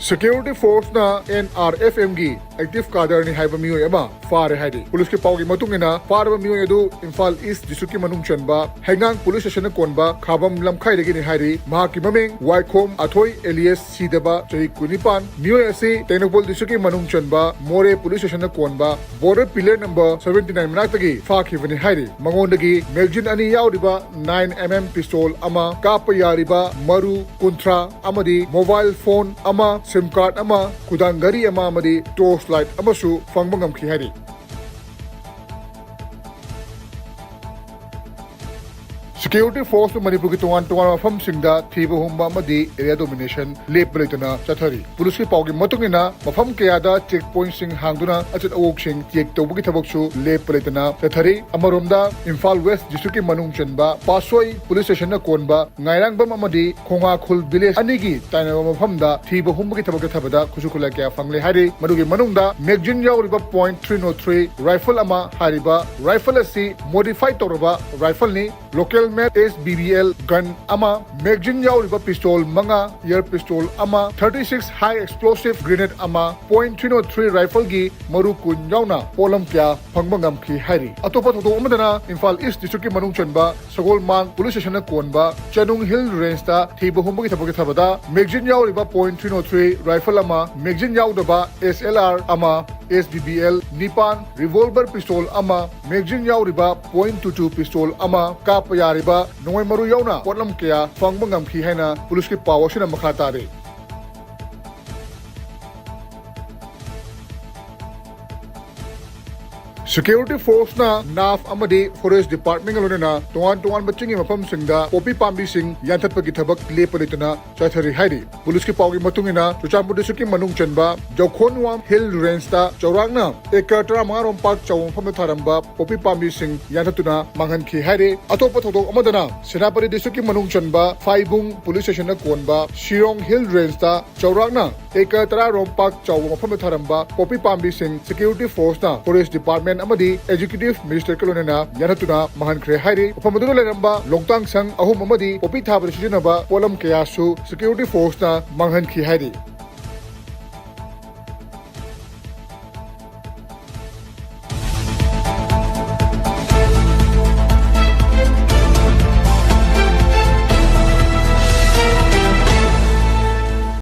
Security Force na NRFM gi active cadre ni haiba miyoy ama fare haidi police ke pawgi matungina farba miyoy adu Imphal East district ki manung chanba hengang police station konba khabam lamkhai degi ni hairi mahaki maming Waikhom Athoi alias Sidaba chai kunipan miyoy ase Tenopol district ki manung chanba More police station konba border pillar number 79 manatagi fakhibani hairi mangondagi magazine ani yauriba 9mm pistol ama kapa yariba maru kuntra amadi mobile phone ama SIM card ama kudangari ama amadi torchlight amasu fangba ngamki hari Security Force Manipur ki tuan mafam singda thiba humba amadi area domination lepletuna chathari police ki pawgi matungina mafam kayada checkpoint sing hangduna achat awok sing check tawbugi thabaksu lepletuna chathari amaromda Imphal West district ki manung chanba pasoi police station na konba ngairangbam amadi khonga khul village anigi taina mafamda thiba humba ki thabak thabada khusukula kya fangle hari madugi manungda magazine yauriba .303 rifle ama hariba rifle asi modified toraba rifle ni local SBBL gun ama magazine yauriba pistol manga air pistol ama 36 high explosive grenade ama .303 rifle gi maru kun yauna polam kya phangbangam khi hari atopa thodo amadana Imphal East district ki manung chanba sagol mang police station na konba Chanung Hill range ta thiba humba ki thabak thabada magazine yauriba .303 rifle ama magazine yaudaba SLR ama SBBL Nipan revolver pistol ama magazine yauriba .22 pistol ama kapayari ba nungay maru yauna potlam kaya fangbangam khi haina police ki pawa sina makha tare Security Force na NAF amadi Forest Department ngalona tuan bachingi mafam singda popi pambi sing yanthat pagi thabak lepalituna chathari hairi police ki pawgi matungina chuchambu district ki manung chanba Jokhonwam Hill range ta chawrangna ekatra mangarom park chawong pham tharamba popi pambi sing yanthatuna manghan khi hairi atopa thodok amadana Senapati district ki manung chanba Phaibung police station na konba Shirong Hill range ta chawrangna ekatra rom park chawong pham tharamba popi pambi sing Security Force na Forest Department amadi Executive Minister kalonena yanatuna mahan khre hairi upamaduna leramba longtang sang ahum amadi popi thabri sijinaba polam kayasu Security Force na manghan khi hairi